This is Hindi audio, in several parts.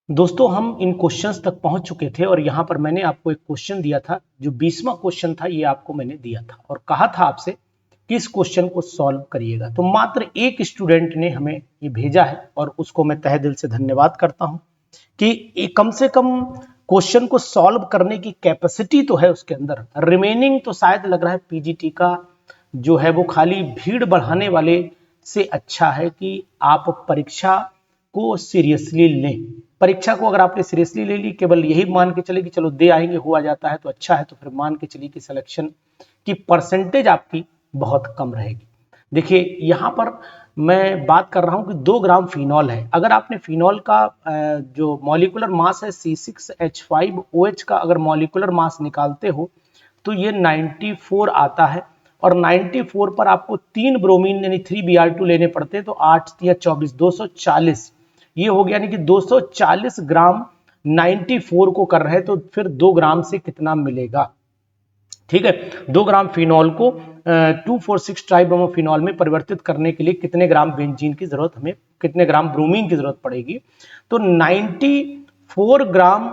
दोस्तों हम इन क्वेश्चंस तक पहुंच चुके थे और यहां पर मैंने आपको एक क्वेश्चन दिया था। जो 20वां क्वेश्चन था ये आपको मैंने दिया था और कहा था आपसे कि इस क्वेश्चन को सॉल्व करिएगा। तो मात्र एक स्टूडेंट ने हमें ये भेजा है और उसको मैं तहे दिल से धन्यवाद करता हूं कि कम से कम क्वेश्चन को सॉल्व करने की कैपेसिटी तो है उसके अंदर। रिमेनिंग तो शायद लग रहा है पीजीटी का जो है वो खाली भीड़ बढ़ाने वाले से अच्छा है कि आप परीक्षा को सीरियसली लें। परीक्षा को अगर आपने सीरियसली ले ली, केवल यही मान के चले कि चलो दे आएंगे, हुआ जाता है तो अच्छा है, तो फिर मान के चलिए कि सिलेक्शन की परसेंटेज आपकी बहुत कम रहेगी। देखिए यहां पर मैं बात कर रहा हूं कि 2 ग्राम फिनॉल है। अगर आपने फिनॉल का जो मॉलिक्यूलर मास है C6H5OH का अगर मॉलिक्यूलर मास निकालते हो तो ये 94 आता है और 94 पर आपको 3 ब्रोमीन यानी 3Br2 लेने पड़ते हैं, तो 8 या 24 240 ये हो गया। यानी कि 240 ग्राम 94 को कर रहे हैं, तो फिर 2 ग्राम से कितना मिलेगा। ठीक है, 2 ग्राम फिनॉल को 2,4,6 ट्राइब्रोमोफिनॉल में परिवर्तित करने के लिए कितने ग्राम बेंजीन की जरूरत, हमें कितने ग्राम ब्रोमीन की जरूरत पड़ेगी। तो 94 ग्राम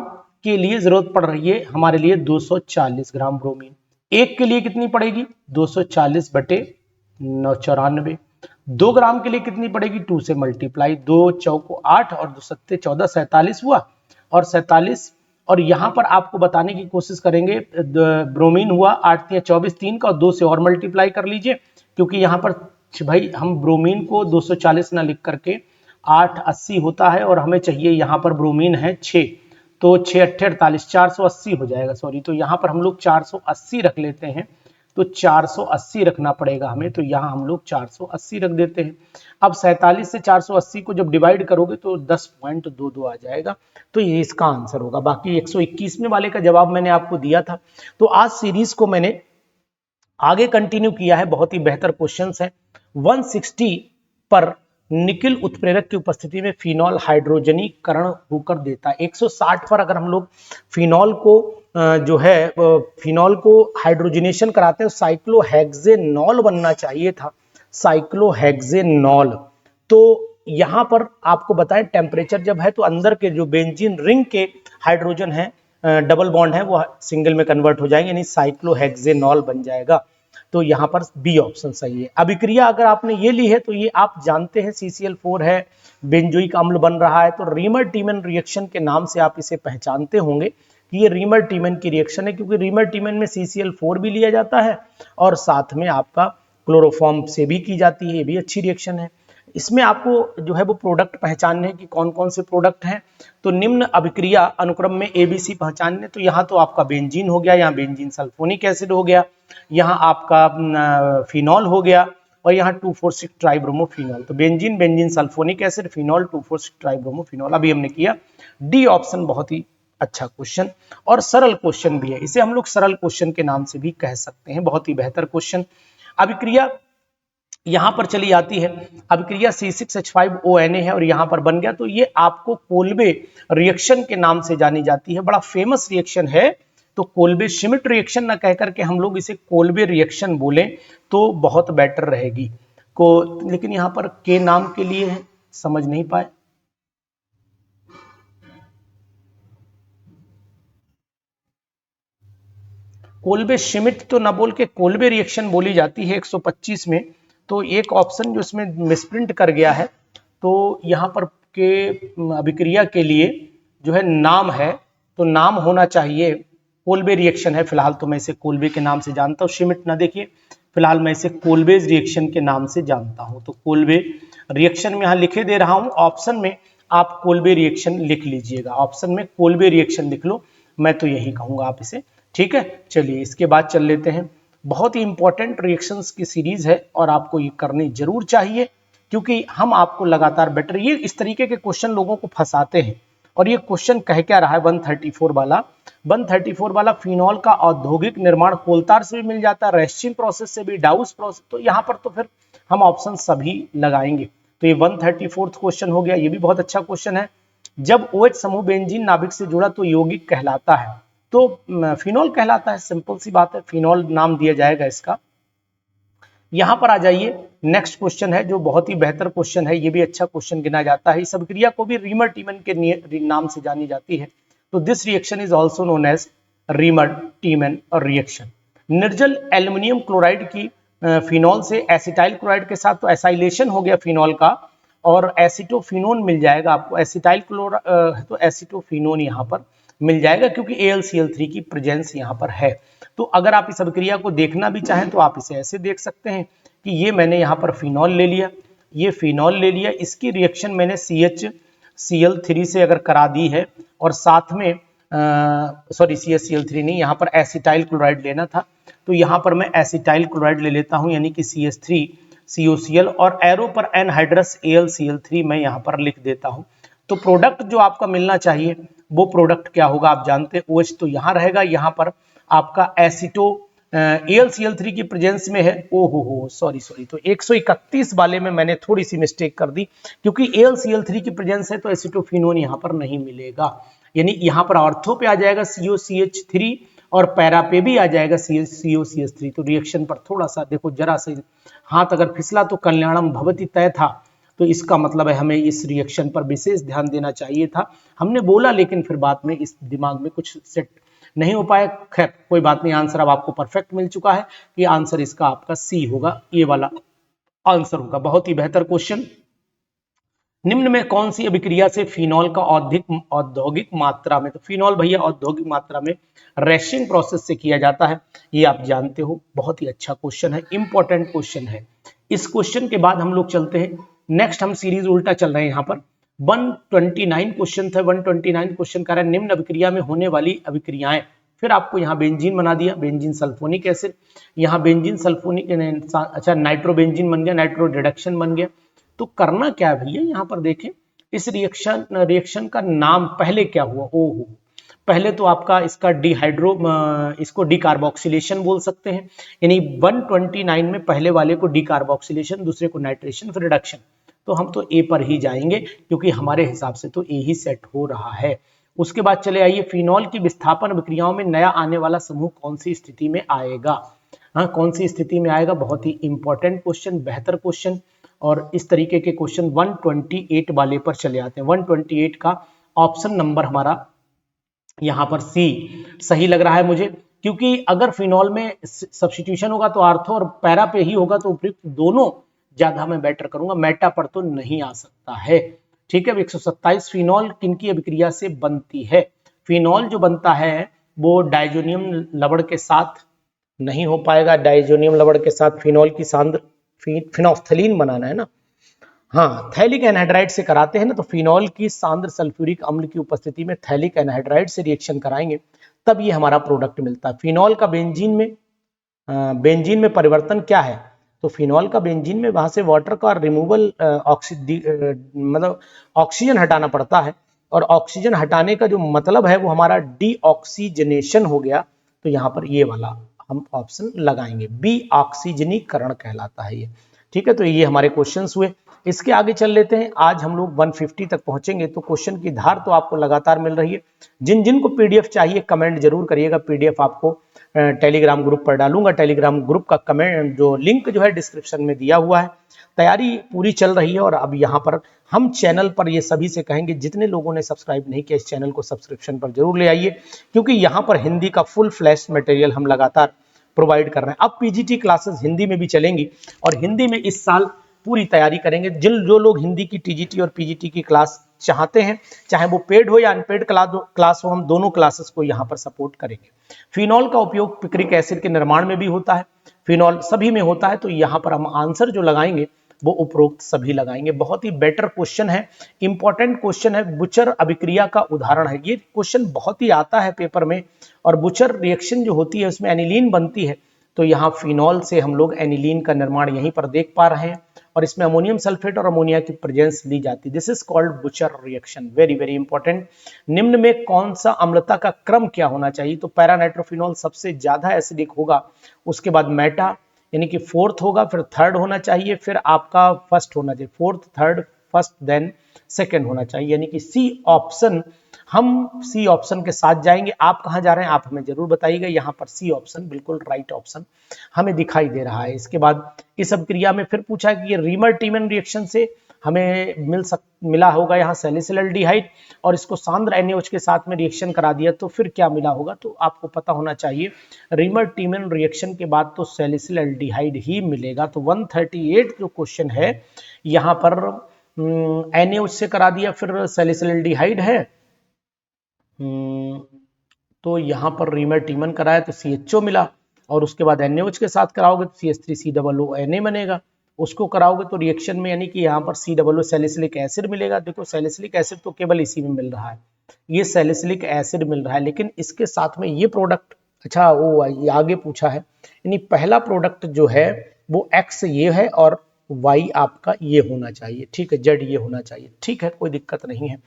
के लिए जरूरत पड़ रही है हमारे लिए 240 ग्राम ब्रोमीन। एक के लिए कितनी पड़ेगी 240 बटे 994। 2 ग्राम के लिए कितनी पड़ेगी 2 से मल्टीप्लाई, 2 चौको 8 और 2 सत्ते 14, 47 हुआ और 47। और यहां पर आपको बताने की कोशिश करेंगे, ब्रोमीन हुआ 8 या 24 3 का और 2 से और मल्टीप्लाई कर लीजिए, क्योंकि यहां पर भाई हम ब्रोमीन को 240 ना लिख करके 880 होता है और हमें चाहिए यहां पर ब्रोमीन है 6, तो 6 8 48 480 हो जाएगा। सॉरी, तो यहां पर हम लोग 480 रख लेते हैं, तो 480 रखना पड़ेगा हमें, तो यहां हम लोग 480 रख देते हैं। अब 47 से 480 को जब डिवाइड करोगे तो 10.22 आ जाएगा, तो ये इसका आंसर होगा। बाकी 121वें वाले का जवाब मैंने आपको दिया था। तो आज सीरीज को मैंने आगे कंटिन्यू किया है, बहुत ही बेहतर क्वेश्चंस है। 160 पर निकिल उत्प्रेरक की उपस्थिति में फिनॉल हाइड्रोजनीकरण होकर देता है। 160 पर अगर हम लोग फिनॉल को जो है फिनॉल को हाइड्रोजनेशन कराते हैं, साइक्लोहेक्सेनॉल बनना चाहिए था, साइक्लोहेक्सेनॉल। तो यहां पर आपको बताएं टेम्परेचर जब है तो अंदर के जो बेंजीन रिंग के हाइड्रोजन है डबल बॉन्ड है वो सिंगल में कन्वर्ट हो जाएंगे, यानी साइक्लोहेक्सेनॉल बन जाएगा। तो यहां पर बी ऑप्शन सही है। अभिक्रिया अगर आपने ये ली है तो ये आप जानते हैं CCl4 है, बेंजोइक अम्ल बन रहा है, तो रीमर टीमन रिएक्शन के नाम से आप इसे पहचानते होंगे कि ये रीमर टीमन की रिएक्शन है, क्योंकि रीमर टीमन में CCl4 भी लिया जाता है और साथ में आपका क्लोरोफॉर्म से भी की जाती है, ये भी अच्छी रिएक्शन है। इसमें आपको जो है वो प्रोडक्ट पहचानने की कौन कौन से प्रोडक्ट हैं, तो निम्न अभिक्रिया अनुक्रम में ABC पहचानने, तो यहाँ तो आपका बेंजीन हो गया, यहाँ बेंजीन सल्फोनिक एसिड हो गया, यहाँ आपका फिनॉल हो गया और यहाँ 2,4,6 ट्राइब्रोमोफिनॉल। तो benzene, benzene sulphonic acid, phenol, 2,4,6 tribromophenol. अभी हमने किया डी ऑप्शन, बहुत ही अच्छा क्वेश्चन और सरल क्वेश्चन भी है, इसे हम लोग सरल क्वेश्चन के नाम से भी कह सकते हैं, बहुत ही बेहतर क्वेश्चन। अभिक्रिया यहां पर चली जाती है, अभिक्रिया C6H5ONa है और यहां पर बन गया, तो ये आपको कोल्बे रिएक्शन के नाम से जानी जाती है, बड़ा फेमस रिएक्शन है। तो कोल्बे श्मिट रिएक्शन ना कहकर के हम लोग इसे कोल्बे रिएक्शन बोलें तो बहुत बेटर रहेगी को, लेकिन यहां पर के नाम के लिए है, समझ नहीं पाए। कोल्बे श्मिट तो ना बोल के कोल्बे रिएक्शन बोली जाती है 125 में, तो एक ऑप्शन जो इसमें मिसप्रिंट कर गया है, तो यहाँ पर के अभिक्रिया के लिए जो है नाम है, तो नाम होना चाहिए कोल्बे रिएक्शन है। फिलहाल तो मैं इसे कोल्बे के नाम से जानता हूँ, श्मिट ना देखिए, फिलहाल मैं इसे कोल्बे रिएक्शन के नाम से जानता हूँ। तो कोल्बे रिएक्शन में यहाँ लिखे दे रहा हूँ, ऑप्शन में आप कोल्बे रिएक्शन लिख लीजिएगा, ऑप्शन में कोल्बे रिएक्शन लिख लो, मैं तो यही कहूंगा आप इसे। ठीक है, चलिए इसके बाद चल लेते हैं। बहुत ही इंपॉर्टेंट रिएक्शंस की सीरीज है और आपको ये करनी जरूर चाहिए, क्योंकि हम आपको लगातार बेटर, ये इस तरीके के क्वेश्चन लोगों को फंसाते हैं। और ये क्वेश्चन कह क्या रहा है 134 वाला फिनॉल का औद्योगिक निर्माण कोलतार से भी मिल जाता है, रेस्चिन प्रोसेस से भी, डाउस प्रोसेस, तो यहाँ पर तो फिर हम ऑप्शन सभी लगाएंगे। तो ये 134 क्वेश्चन हो गया, ये भी बहुत अच्छा क्वेश्चन है। जब OH समूह बेंजीन नाभिक से जुड़ा तो यौगिक कहलाता है, तो फिनॉल कहलाता है, सिंपल सी बात है, फिनॉल नाम दिया जाएगा इसका। यहाँ पर आ जाइए, नेक्स्ट क्वेश्चन है जो बहुत ही बेहतर क्वेश्चन है, ये भी अच्छा क्वेश्चन गिना जाता है। इस अभिक्रिया को भी रीमर टीमन के नाम से जानी जाती है। तो this reaction is also known as Reimer Tiemann reaction. निर्जल एल्युमिनियम क्लोराइड की फिनॉल से एसिटाइल क्लोराइड के साथ तो एसाइलेशन हो गया फिनॉल का, और एसिटोफिनोन मिल जाएगा आपको। एसिटाइल तो एसिटोफिनोन यहाँ पर मिल जाएगा क्योंकि AlCl3 की प्रेजेंस यहाँ पर है। तो अगर आप इस अभिक्रिया को देखना भी चाहें तो आप इसे ऐसे देख सकते हैं कि ये मैंने यहाँ पर फिनॉल ले लिया, ये फिनॉल ले लिया, इसकी रिएक्शन मैंने CHCl3 से अगर करा दी है, और साथ में सॉरी CHCl3 नहीं, यहाँ पर एसिटाइल क्लोराइड लेना था, तो यहाँ पर मैं एसिटाइल क्लोराइड ले लेता हूँ, यानी कि CH3COCl, और एरो पर एनहाइड्रस AlCl3 मैं यहाँ पर लिख देता हूँ। तो प्रोडक्ट जो आपका मिलना चाहिए वो प्रोडक्ट क्या होगा, आप जानते हैं OH तो यहाँ रहेगा, यहाँ पर आपका एसिटो AlCl3 की प्रेजेंस में है। ओहो सॉरी, तो 131 वाले में मैंने थोड़ी सी मिस्टेक कर दी, क्योंकि AlCl3 की प्रेजेंस है तो एसिटोफिनोन यहाँ पर नहीं मिलेगा, यानी यहाँ पर ऑर्थो पे आ जाएगा COCH3 और पैरा पे भी आ जाएगा COCH3। तो रिएक्शन पर थोड़ा सा देखो, जरा से हाथ अगर फिसला तो कल्याणम भवति तय था, तो इसका मतलब है हमें इस रिएक्शन पर विशेष ध्यान देना चाहिए था। हमने बोला लेकिन फिर बाद में इस दिमाग में कुछ सेट नहीं हो पाया। खैर कोई बात नहीं, आंसर अब आपको परफेक्ट मिल चुका है। ये आंसर इसका आपका सी होगा, ये वाला आंसर होगा। बहुत ही बेहतर क्वेश्चन। निम्न में कौन सी अभिक्रिया से फिनॉल का औद्योगिक मात्रा में, तो फिनॉल भैया औद्योगिक मात्रा में रेशिंग प्रोसेस से किया जाता है, ये आप जानते हो। बहुत ही अच्छा क्वेश्चन है, इंपॉर्टेंट क्वेश्चन है। इस क्वेश्चन के बाद हम लोग चलते हैं नेक्स्ट, हम सीरीज उल्टा चल रहे हैं। यहाँ पर 129 क्वेश्चन थे, 129 क्वेश्चन कर रहा है निम्न अभिक्रिया में होने वाली अभिक्रियाएं। फिर आपको यहाँ बेंजीन बना दिया, बेंजीन सल्फोनिक एसिड, यहाँ बेंजीन सल्फोनिक, अच्छा नाइट्रोबेंजीन बन गया, नाइट्रो रिडक्शन बन गया। तो करना क्या है भैया, यहाँ पर देखें इस रिएक्शन का नाम पहले क्या हुआ। ओहो, पहले तो आपका इसका इसको डिकार्बोक्सिलेशन बोल सकते हैं, यानी 129 में पहले वाले को डिकार्बोक्सिलेशन, दूसरे को नाइट्रेशन, फिर रिडक्शन। तो हम तो ए पर ही जाएंगे क्योंकि हमारे हिसाब से तो ए ही सेट हो रहा है। उसके बाद चले आइए, फिनॉल की विस्थापन अभिक्रियाओं में नया आने वाला समूह कौन सी स्थिति में आएगा। हाँ, कौन सी स्थिति में आएगा, बहुत ही इंपॉर्टेंट क्वेश्चन, बेहतर क्वेश्चन। और इस तरीके के क्वेश्चन 128 वाले पर चले आते हैं। 128 का ऑप्शन नंबर हमारा यहाँ पर सी सही लग रहा है मुझे, क्योंकि अगर फिनॉल में सब्स्टिट्यूशन होगा तो आर्थो और पैरा पे ही होगा, तो उपयुक्त दोनों ज्यादा मैं बेटर करूंगा, मेटा पर तो नहीं आ सकता है। ठीक है, 127 फिनॉल किनकी अभिक्रिया से बनती है। फिनॉल जो बनता है वो डाइजोनियम लवण के साथ नहीं हो पाएगा। डाइजोनियम लवण के साथ फिनॉल की सांद्र फिनोफ्थलीन बनाना है ना, हाँ, थैलिक एनहाइड्राइड से कराते हैं ना, तो फिनॉल की सांद्र सल्फ्यूरिक अम्ल की उपस्थिति में थैलिक एनहाइड्राइड से रिएक्शन कराएंगे, तब ये हमारा प्रोडक्ट मिलता है। फिनॉल का बेंजीन में परिवर्तन क्या है, तो फिनॉल का बेंजीन में वहां से वाटर का रिमूवल मतलब ऑक्सीजन हटाना पड़ता है, और ऑक्सीजन हटाने का जो मतलब है वो हमारा डीऑक्सीजनेशन हो गया। तो यहाँ पर ये वाला हम ऑप्शन लगाएंगे, बी ऑक्सीजनीकरण कहलाता है ये। ठीक है, तो ये हमारे क्वेश्चंस हुए। इसके आगे चल लेते हैं। आज हम लोग 150 तक पहुंचेंगे, तो क्वेश्चन की धार तो आपको लगातार मिल रही है। जिन जिन को पीडीएफ चाहिए कमेंट जरूर करिएगा, पीडीएफ आपको टेलीग्राम ग्रुप पर डालूंगा। टेलीग्राम ग्रुप का कमेंट जो लिंक जो है डिस्क्रिप्शन में दिया हुआ है। तैयारी पूरी चल रही है, और अब यहाँ पर हम चैनल पर ये सभी से कहेंगे, जितने लोगों ने सब्सक्राइब नहीं किया इस चैनल को सब्सक्रिप्शन पर जरूर ले आइए, क्योंकि यहाँ पर हिंदी का फुल फ्लैश मटेरियल हम लगातार प्रोवाइड कर रहे हैं। अब पीजीटी क्लासेस हिंदी में भी चलेंगी, और हिंदी में इस साल पूरी तैयारी करेंगे। जो लोग हिंदी की टीजीटी और पीजीटी की क्लास चाहते हैं, चाहे वो पेड हो या अनपेड क्लास हो, हम दोनों क्लासेस को यहाँ पर सपोर्ट करेंगे। फिनॉल का उपयोग पिक्रिक एसिड के निर्माण में भी होता है, फिनॉल सभी में होता है, तो यहाँ पर हम आंसर जो लगाएंगे वो उपरोक्त सभी लगाएंगे। बहुत ही बेटर क्वेश्चन है, इंपॉर्टेंट क्वेश्चन है। बुचर अभिक्रिया का उदाहरण है, ये क्वेश्चन बहुत ही आता है पेपर में। और बुचर रिएक्शन जो होती है उसमें एनिलीन बनती है, तो यहाँ फिनॉल से हम लोग एनिलीन का निर्माण यहीं पर देख पा रहे हैं, और इसमें अमोनियम सल्फेट और अमोनिया की प्रेजेंस ली जाती है। This is called butcher reaction, very very important. निम्न में कौन सा अम्लता का क्रम क्या होना चाहिए, तो पैरानाइट्रोफिनॉल सबसे ज्यादा एसिडिक होगा, उसके बाद मेटा यानी कि फोर्थ होगा, फिर थर्ड होना चाहिए, फिर आपका फर्स्ट होना चाहिए, fourth third first then second होना चाहिए, यानी कि सी ऑप्शन, हम सी ऑप्शन के साथ जाएंगे। आप कहां जा रहे हैं आप हमें जरूर बताइएगा। यहां पर सी ऑप्शन बिल्कुल राइट ऑप्शन हमें दिखाई दे रहा है। इसके बाद इस अभिक्रिया में फिर पूछा है कि ये रीमर टीमन रिएक्शन से हमें मिला होगा यहाँ सैलिसिलडिहाइड, और इसको सांद्र NaOH के साथ में रिएक्शन करा दिया तो फिर क्या मिला होगा, तो आपको पता होना चाहिए रीमर टीमन रिएक्शन के बाद तो सैलिसिलडिहाइड ही मिलेगा। तो 138 जो क्वेश्चन है यहाँ पर NaOH से करा दिया, फिर सैलिसिलडिहाइड है, तो यहाँ पर रीमर टीमन कराया तो CHO मिला, और उसके बाद NaOH के साथ कराओगे तो CH3COO बनेगा। उसको कराओगे तो रिएक्शन में यानी कि यहाँ पर COO सैलिसिलिक एसिड मिलेगा। देखो सैलिसिलिक एसिड तो केवल इसी में मिल रहा है, ये सैलिसिलिक एसिड मिल रहा है, लेकिन इसके साथ में ये प्रोडक्ट, अच्छा वो ये आगे पूछा है, यानी पहला प्रोडक्ट जो है वो X ये है और Y आपका ये होना चाहिए, ठीक है, Z ये होना चाहिए, ठीक है, कोई दिक्कत नहीं है।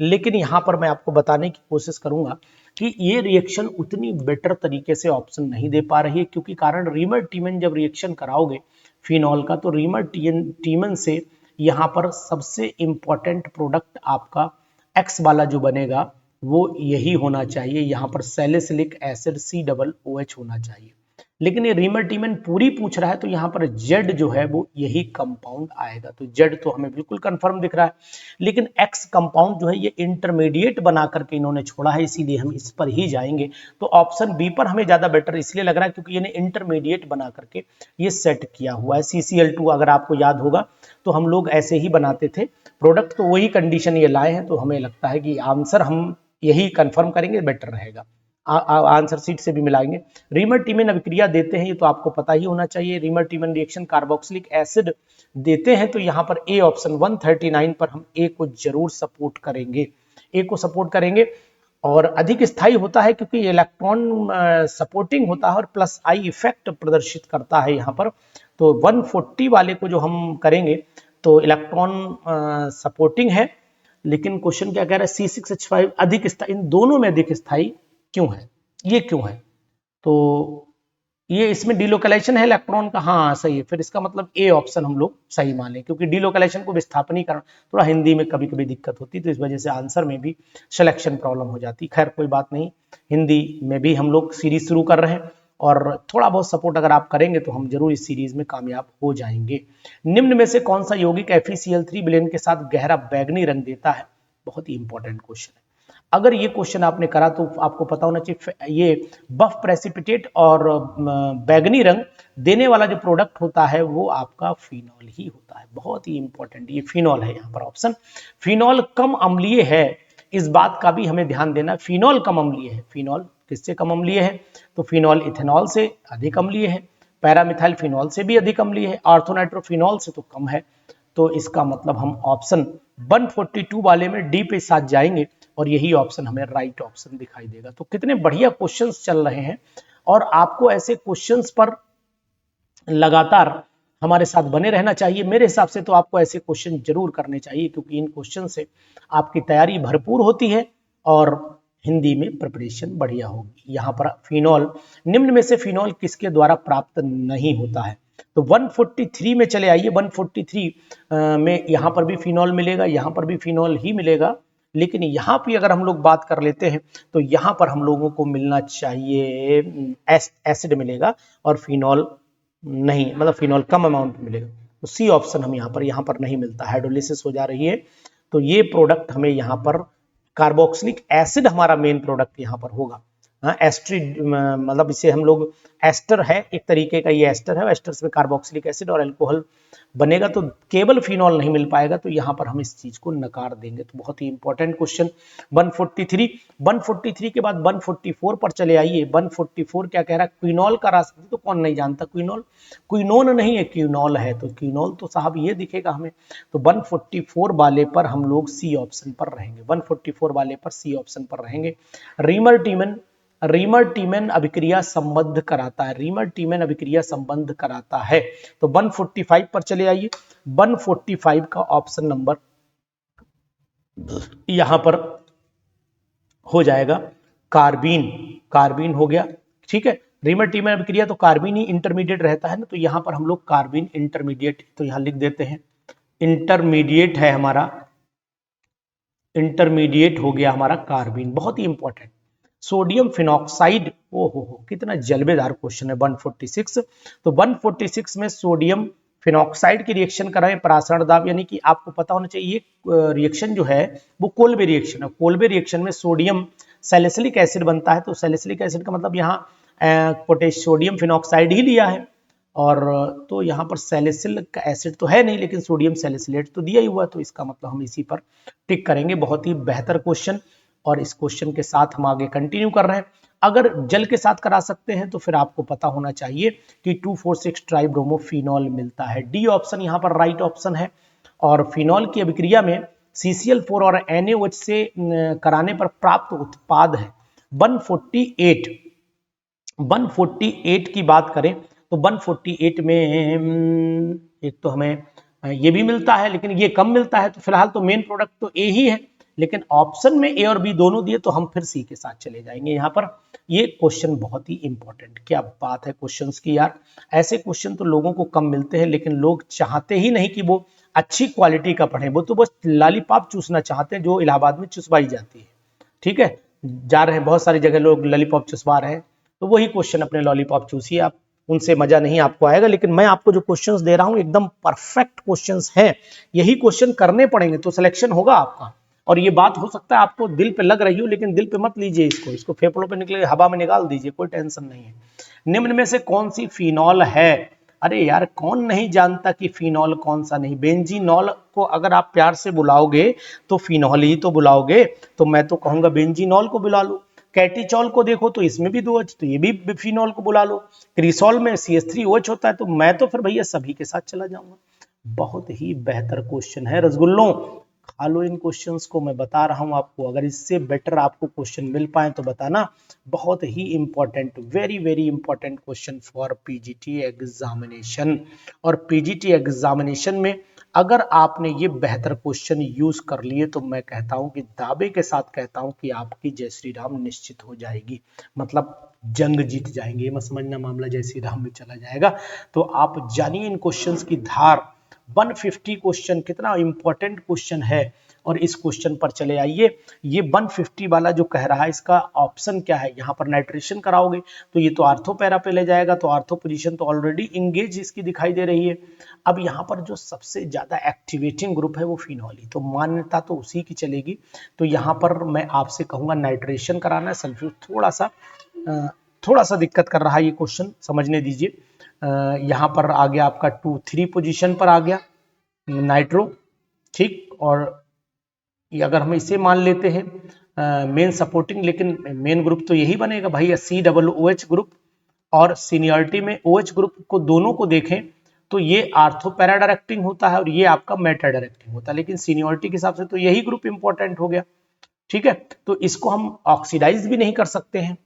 लेकिन यहाँ पर मैं आपको बताने की कोशिश करूंगा कि ये रिएक्शन उतनी बेटर तरीके से ऑप्शन नहीं दे पा रही है, क्योंकि कारण रीमर टीमन जब रिएक्शन कराओगे फिनॉल का, तो रीमर टीमन से यहाँ पर सबसे इंपॉर्टेंट प्रोडक्ट आपका X वाला जो बनेगा वो यही होना चाहिए, यहाँ पर सैलिसिलिक एसिड COOH होना चाहिए। लेकिन ये रीमर टीमन पूरी पूछ रहा है तो यहाँ पर Z जो है वो यही कंपाउंड आएगा, तो Z तो हमें बिल्कुल कंफर्म दिख रहा है। लेकिन X कंपाउंड जो है ये इंटरमीडिएट बना करके इन्होंने छोड़ा है, इसीलिए हम इस पर ही जाएंगे। तो ऑप्शन बी पर हमें ज्यादा बेटर इसलिए लग रहा है क्योंकि इन्हें इंटरमीडिएट बना करके ये सेट किया हुआ है। CCl2 अगर आपको याद होगा तो हम लोग ऐसे ही बनाते थे प्रोडक्ट, तो वही कंडीशन ये लाए हैं, तो हमें लगता है कि आंसर हम यही कंफर्म करेंगे, बेटर रहेगा। आंसर सीट से भी मिलाएंगे। रीमर टीमन अभिक्रिया देते हैं ये तो आपको पता ही होना चाहिए, reamer Tiemann reaction carboxylic acid देते हैं, तो यहाँ पर ए ऑप्शन 139 पर हम ए को जरूर सपोर्ट करेंगे, ए को सपोर्ट करेंगे। और अधिक स्थायी होता है क्योंकि इलेक्ट्रॉन सपोर्टिंग होता है और प्लस आई इफेक्ट प्रदर्शित करता है यहाँ पर। तो 140 वाले को जो हम करेंगे तो इलेक्ट्रॉन सपोर्टिंग है, लेकिन क्वेश्चन क्या कह रहा है C6H5 अधिक स्थायी, इन दोनों में अधिक स्थायी क्यों है, ये क्यों है, तो ये इसमें डिलोकलाइजेशन है इलेक्ट्रॉन का, हाँ सही है, फिर इसका मतलब ए ऑप्शन हम लोग सही माने, क्योंकि डिलोकलाइजेशन को विस्थापनीकरण थोड़ा हिंदी में कभी कभी दिक्कत होती है, तो इस वजह से आंसर में भी सिलेक्शन प्रॉब्लम हो जाती। खैर कोई बात नहीं, हिंदी में भी हम लोग सीरीज शुरू कर रहे हैं और थोड़ा बहुत सपोर्ट अगर आप करेंगे तो हम जरूर इस सीरीज में कामयाब हो जाएंगे। निम्न में से कौन सा यौगिक FeCl3 विलयन के साथ गहरा बैंगनी रंग देता है, बहुत ही इंपॉर्टेंट क्वेश्चन है। अगर ये क्वेश्चन आपने करा तो आपको पता होना चाहिए ये बफ प्रेसिपिटेट और बैंगनी रंग देने वाला जो प्रोडक्ट होता है वो आपका फिनॉल ही होता है, बहुत ही इंपॉर्टेंट, ये फिनॉल है यहाँ पर ऑप्शन। फिनॉल कम अम्लीय है, इस बात का भी हमें ध्यान देना, फिनॉल कम अम्लीय है। फिनॉल किससे कम अम्लीय है, तो फिनॉल इथेनॉल से अधिक अम्लीय है, पैरामिथाइल फिनॉल से भी अधिक अम्लीय है, ऑर्थोनाइट्रोफिनॉल से तो कम है। तो इसका मतलब हम ऑप्शन 142 वाले में डी पे साथ जाएंगे और यही ऑप्शन हमें राइट ऑप्शन दिखाई देगा। तो कितने बढ़िया क्वेश्चंस चल रहे हैं और आपको ऐसे क्वेश्चंस पर लगातार हमारे साथ बने रहना चाहिए। मेरे हिसाब से तो आपको ऐसे क्वेश्चन जरूर करने चाहिए, क्योंकि इन क्वेश्चन से आपकी तैयारी भरपूर होती है और हिंदी में प्रिपरेशन बढ़िया होगी। यहाँ पर फिनॉल, निम्न में से फिनॉल किसके द्वारा प्राप्त नहीं होता है, तो 143 में चले आइए। 143 में यहाँ पर भी फिनॉल मिलेगा, यहाँ पर भी फिनॉल ही मिलेगा, लेकिन यहाँ पे अगर हम लोग बात कर लेते हैं तो यहाँ पर हम लोगों को मिलना चाहिए एसिड मिलेगा और फिनॉल नहीं, मतलब फिनॉल कम अमाउंट में मिलेगा। तो सी ऑप्शन हम यहाँ पर नहीं मिलता, हाइड्रोलिसिस हो जा रही है, तो ये प्रोडक्ट हमें यहाँ पर कार्बोक्सिलिक एसिड हमारा मेन प्रोडक्ट यहाँ पर होगा। एस्ट्रिड मतलब इसे हम लोग एस्टर है, एक तरीके का ये एस्टर है, एस्टर से कार्बोक्सिलिक एसिड और अल्कोहल बनेगा, तो केवल फिनॉल नहीं मिल पाएगा, तो यहाँ पर हम इस चीज को नकार देंगे। तो बहुत ही इंपॉर्टेंट क्वेश्चन 143 के बाद 144 पर चले आइए। 144 क्या कह रहा है, क्विनॉल का रासायनिक, तो कौन नहीं जानता क्विनॉल, क्विनोन नहीं है क्विनॉल है, तो क्विनॉल तो साहब ये दिखेगा हमें। तो 144 वाले पर हम लोग सी ऑप्शन पर रहेंगे, 144 वाले पर सी ऑप्शन पर रहेंगे। रीमर टीमन अभिक्रिया संबद्ध कराता है, रीमर टीमन अभिक्रिया संबंध कराता है, तो 145 पर चले आइए। 145 का ऑप्शन नंबर यहां पर हो जाएगा कार्बीन, कार्बीन हो गया, ठीक है। रीमर टीमन अभिक्रिया तो कार्बीन ही इंटरमीडिएट रहता है ना, तो यहां पर हम लोग कार्बीन इंटरमीडिएट तो यहां लिख देते हैं। इंटरमीडिएट है हमारा, इंटरमीडिएट हो गया हमारा कार्बीन, बहुत ही इंपॉर्टेंट। सोडियम फिनॉक्साइड, ओ हो कितना जलबेदार क्वेश्चन है 146। तो 146 में सोडियम फिनॉक्साइड की रिएक्शन कर रहे हैं परासरण दाब, यानी कि आपको पता होना चाहिए ये रिएक्शन जो है वो कोल्बे रिएक्शन है। कोल्बे रिएक्शन में सोडियम सैलिसिलिक एसिड बनता है, तो सैलिसिलिक एसिड का मतलब यहाँ सोडियम फिनॉक्साइड ही लिया है, और तो यहाँ पर सैलिसिलिक एसिड तो है नहीं, लेकिन सोडियम सैलिसिलेट तो दिया ही हुआ, तो इसका मतलब हम इसी पर टिक करेंगे। बहुत ही बेहतर क्वेश्चन, और इस क्वेश्चन के साथ हम आगे कंटिन्यू कर रहे हैं। अगर जल के साथ करा सकते हैं तो फिर आपको पता होना चाहिए कि 2,4,6 ट्राइब्रोमोफिनॉल मिलता है। डी ऑप्शन यहाँ पर राइट ऑप्शन है। और फिनॉल की अभिक्रिया में CCl4 और NaOH से कराने पर प्राप्त उत्पाद है 148। 148 की बात करें तो 148 में एक तो हमें ये भी मिलता है, लेकिन ये कम मिलता है, तो फिलहाल तो मेन प्रोडक्ट तो ए ही है, लेकिन ऑप्शन में ए और बी दोनों दिए तो हम फिर सी के साथ चले जाएंगे यहाँ पर। ये क्वेश्चन बहुत ही इंपॉर्टेंट, क्या बात है क्वेश्चंस की यार। ऐसे क्वेश्चन तो लोगों को कम मिलते हैं, लेकिन लोग चाहते ही नहीं कि वो अच्छी क्वालिटी का पढ़ें, वो तो बस लॉलीपॉप चूसना चाहते हैं जो इलाहाबाद में चुसवाई जाती है। ठीक है, जा रहे हैं बहुत सारी जगह लोग लॉलीपॉप चुसवा रहे हैं, तो वही क्वेश्चन अपने लॉलीपॉप चूसिए आप, उनसे मजा नहीं आपको आएगा। लेकिन मैं आपको जो क्वेश्चंस दे रहा हूं एकदम परफेक्ट क्वेश्चंस हैं, यही क्वेश्चन करने पड़ेंगे तो सिलेक्शन होगा आपका। और ये बात हो सकता है आपको दिल पे लग रही हो, लेकिन दिल पे मत लीजिए इसको फेफड़ों पे निकले हवा में निकाल दीजिए, कोई टेंशन नहीं है। निम्न में से कौन सी फिनॉल है? अरे यार कौन नहीं जानता कि फिनॉल कौन सा नहीं। बेंजीनॉल को अगर आप प्यार से बुलाओगे तो फिनॉल ही तो बुलाओगे, तो मैं तो कहूंगा बेंजीनॉल को बुला लो। कैटिचॉल को देखो तो इसमें भी 2 OH, तो ये भी फिनॉल को बुला लो। क्रिसॉल में CH3OH होता है, तो मैं तो फिर भैया सभी के साथ चला जाऊंगा। बहुत ही बेहतर क्वेश्चन है रसगुल्लों, खा लो इन क्वेश्चंस को, मैं बता रहा हूं आपको। अगर इससे बेटर आपको क्वेश्चन मिल पाए तो बताना। बहुत ही important, very very important question for PGT examination. और पीजीटी एग्जामिनेशन में अगर आपने ये बेहतर क्वेश्चन यूज कर लिए तो मैं कहता हूं कि दावे के साथ कहता हूं कि आपकी जय श्री राम निश्चित हो जाएगी, मतलब जंग जीत जाएंगे, ये मत समझना मामला जय श्री राम में चला जाएगा। तो आप जानिए इन क्वेश्चंस की धार। 150 क्वेश्चन कितना इंपॉर्टेंट क्वेश्चन है, और इस क्वेश्चन पर चले आइए। ये 150 वाला जो कह रहा है इसका ऑप्शन क्या है, यहाँ पर नाइट्रेशन कराओगे तो ये तो आर्थो पैरा पे ले जाएगा, तो आर्थो पोजीशन तो ऑलरेडी इंगेज इसकी दिखाई दे रही है। अब यहाँ पर जो सबसे ज्यादा एक्टिवेटिंग ग्रुप है वो फिनॉल ही, तो मान्यता तो उसी की चलेगी। तो यहाँ पर मैं आपसे कहूंगा नाइट्रेशन कराना है। सल्फ्यूट थोड़ा सा दिक्कत कर रहा है ये क्वेश्चन, समझने दीजिए। यहाँ पर आ गया आपका 2-3 पोजीशन पर आ गया नाइट्रो, ठीक। और ये अगर हम इसे मान लेते हैं मेन सपोर्टिंग, लेकिन मेन ग्रुप तो यही बनेगा भाई, COOH ग्रुप। और सीनियरिटी में OH ग्रुप को दोनों को देखें तो ये आर्थो पैरा डायरेक्टिंग होता है और ये आपका मेटा डायरेक्टिंग होता है, लेकिन सीनियरिटी के हिसाब से तो यही ग्रुप इंपॉर्टेंट हो गया। ठीक है, तो इसको हम ऑक्सीडाइज भी नहीं कर सकते हैं।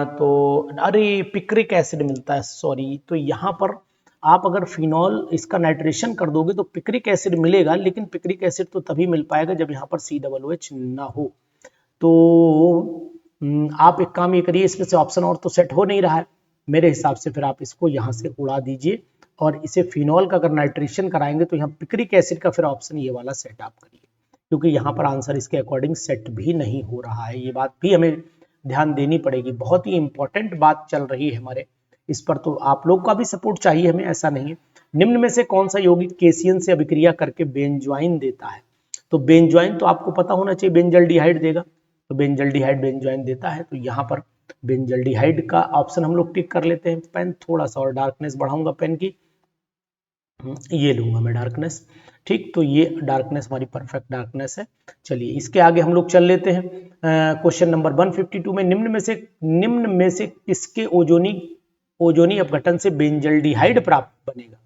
तो अरे पिक्रिक एसिड मिलता है, सॉरी। तो यहाँ पर आप अगर फिनॉल इसका नाइट्रेशन कर दोगे तो पिक्रिक एसिड मिलेगा, लेकिन पिक्रिक एसिड तो तभी मिल पाएगा जब यहाँ पर COOH ना हो। तो आप एक काम ये करिए, इसमें से ऑप्शन और तो सेट हो नहीं रहा है मेरे हिसाब से, फिर आप इसको यहाँ से उड़ा दीजिए और इसे फिनॉल का अगर नाइट्रेशन कराएंगे तो यहाँ पिक्रिक एसिड का फिर ऑप्शन ये वाला सेट आप करिए, क्योंकि यहाँ पर आंसर इसके अकॉर्डिंग सेट भी नहीं हो रहा है। ये बात भी हमें ध्यान देनी पड़ेगी, बहुत ही इंपॉर्टेंट बात चल रही है हमारे इस पर, तो आप लोग का भी सपोर्ट चाहिए हमें, ऐसा नहीं है। निम्न में से कौन सा यौगिक केसियन से अभिक्रिया करके बेंजोइन देता है? तो बेंजोइन तो आपको पता होना चाहिए बेंजल्डिहाइड देगा, तो बेंजल्डिहाइड बेंजोइन देता है, तो यहाँ पर बेंजल्डिहाइड का ऑप्शन हम लोग टिक कर लेते हैं। पेन थोड़ा सा और डार्कनेस बढ़ाऊंगा पेन की, ये लूंगा मैं डार्कनेस, ठीक। तो ये डार्कनेस हमारी परफेक्ट डार्कनेस है। चलिए इसके आगे हम लोग चल लेते हैं। क्वेश्चन नंबर 152 में निम्न में से किसके ओजोनी अपघटन से बेंजल्डिहाइड प्राप्त बनेगा?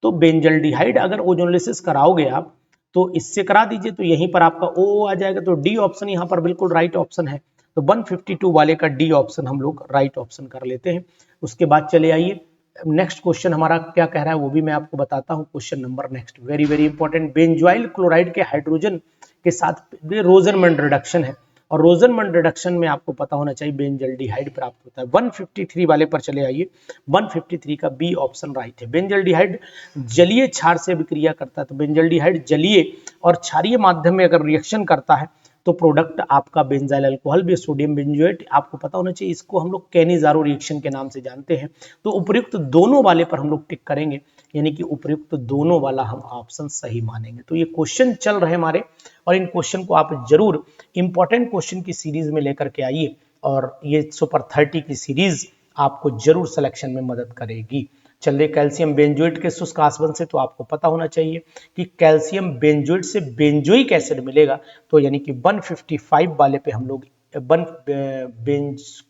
तो बेंजल्डिहाइड अगर ओजोनलिसिस कराओगे आप तो इससे करा दीजिए, तो यहीं पर आपका ओ आ जाएगा, तो डी ऑप्शन यहाँ पर बिल्कुल राइट ऑप्शन है। तो 152 वाले का डी ऑप्शन हम लोग राइट ऑप्शन कर लेते हैं। उसके बाद चले आइए नेक्स्ट क्वेश्चन हमारा क्या कह रहा है वो भी मैं आपको बताता हूं। Question number next very very important, benzoyl chloride के हाइड्रोजन के साथ रोजरमैन रिडक्शन है, और रोजनमंड रिडक्शन में आपको पता होना चाहिए बेंजल्डिहाइड प्राप्त होता है। 153 वाले पर चले आइए, 153 का बी ऑप्शन राइट है। बेंजल्डिहाइड जलीय क्षार से अभिक्रिया करता है, तो बेंजल्डिहाइड जलीय और क्षारीय माध्यम में अगर रिएक्शन करता है तो प्रोडक्ट आपका बेंजाइल अल्कोहल भी, सोडियम बेंजोएट आपको पता होना चाहिए, इसको हम लोग कैनिजारो रिएक्शन के नाम से जानते हैं। तो उपयुक्त दोनों वाले पर हम लोग टिक करेंगे, यानी कि उपयुक्त दोनों वाला हम ऑप्शन सही मानेंगे। तो ये क्वेश्चन चल रहे हमारे, और इन क्वेश्चन को आप जरूर इंपॉर्टेंट क्वेश्चन की सीरीज में लेकर के आइए, और ये सुपर 30 की सीरीज आपको जरूर सिलेक्शन में मदद करेगी। चल रहे कैल्शियम बेंजोएट के शुष्क आसवन से, तो आपको पता होना चाहिए कि कैल्शियम बेंजोएट से बेंजोइक एसिड मिलेगा, तो यानी कि 155 वाले पे हम लोग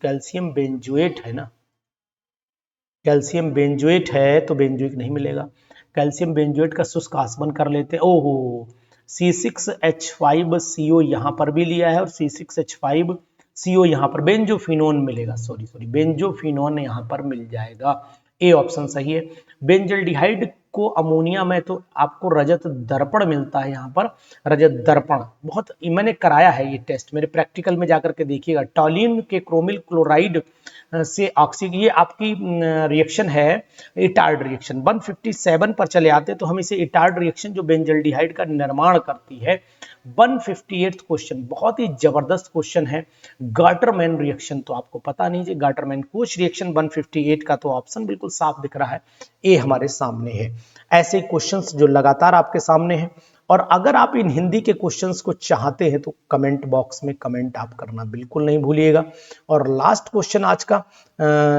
कैल्शियम बेंजोएट है ना, कैल्शियम बेंजोएट है तो बेंजोइक नहीं मिलेगा। कैल्शियम बेंजोएट का शुष्क आसवन कर लेते हैं। ओहो, C6H5CO यहां पर भी लिया है और C6H5CO यहां पर बेंजोफिनोन मिलेगा, सॉरी बेंजोफिनोन यहां पर मिल जाएगा। ए ऑप्शन सही है। बेंजल्डिहाइड को अमोनिया में तो आपको रजत दर्पण मिलता है, यहाँ पर रजत दर्पण बहुत मैंने कराया है ये टेस्ट, मेरे प्रैक्टिकल में जाकर के देखिएगा। टॉलिन के क्रोमिल क्लोराइड से ऑक्सीजन, ये आपकी रिएक्शन है इटार्ड रिएक्शन। 157 पर चले आते तो हम इसे इटार्ड रिएक्शन जो बेंजल्डिहाइड का निर्माण करती है। 158 क्वेश्चन बहुत ही जबरदस्त क्वेश्चन है, गाटरमैन रिएक्शन, तो आपको पता नहीं है गाटरमैन कोच रिएक्शन 158 का, तो ऑप्शन बिल्कुल साफ दिख रहा है, ए हमारे सामने है। ऐसे क्वेश्चंस जो लगातार आपके सामने हैं, और अगर आप इन हिंदी के क्वेश्चंस को चाहते हैं तो कमेंट बॉक्स में कमेंट आप करना बिल्कुल नहीं भूलिएगा। और लास्ट क्वेश्चन आज का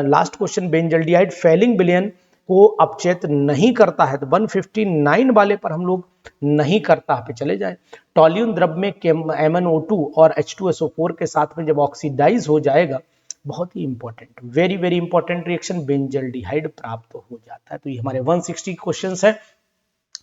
लास्ट क्वेश्चन, बेंजल्डिहाइड फैलिंग विलयन को अपचेत नहीं करता है, तो 159 वाले पर हम लोग नहीं करता पे चले जाए। टॉल्यून द्रव में MnO2 और H2SO4 के साथ में जब ऑक्सीडाइज हो जाएगा, बहुत ही important, very very important reaction, benzaldehyde प्राप्त हो जाता है। तो ये हमारे 160 क्वेश्चंस है।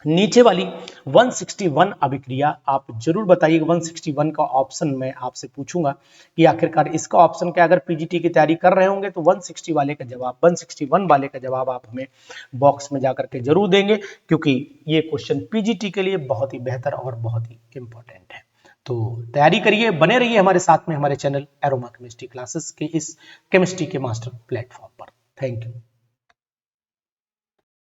नीचे वाली 161 अभिक्रिया आप जरूर बताइएगा। 161 का ऑप्शन मैं आपसे पूछूंगा कि आखिरकार इसका ऑप्शन क्या, अगर पीजीटी की तैयारी कर रहे होंगे तो 160 वाले का जवाब, 161 वाले का जवाब आप हमें बॉक्स में जाकर के जरूर देंगे, क्योंकि ये क्वेश्चन पीजीटी के लिए बहुत ही बेहतर और बहुत ही इंपॉर्टेंट है। तो तैयारी करिए, बने रहिए हमारे साथ में, हमारे चैनल एरोमा केमिस्ट्री क्लासेस के इस केमिस्ट्री के मास्टर प्लेटफॉर्म पर। Thank you.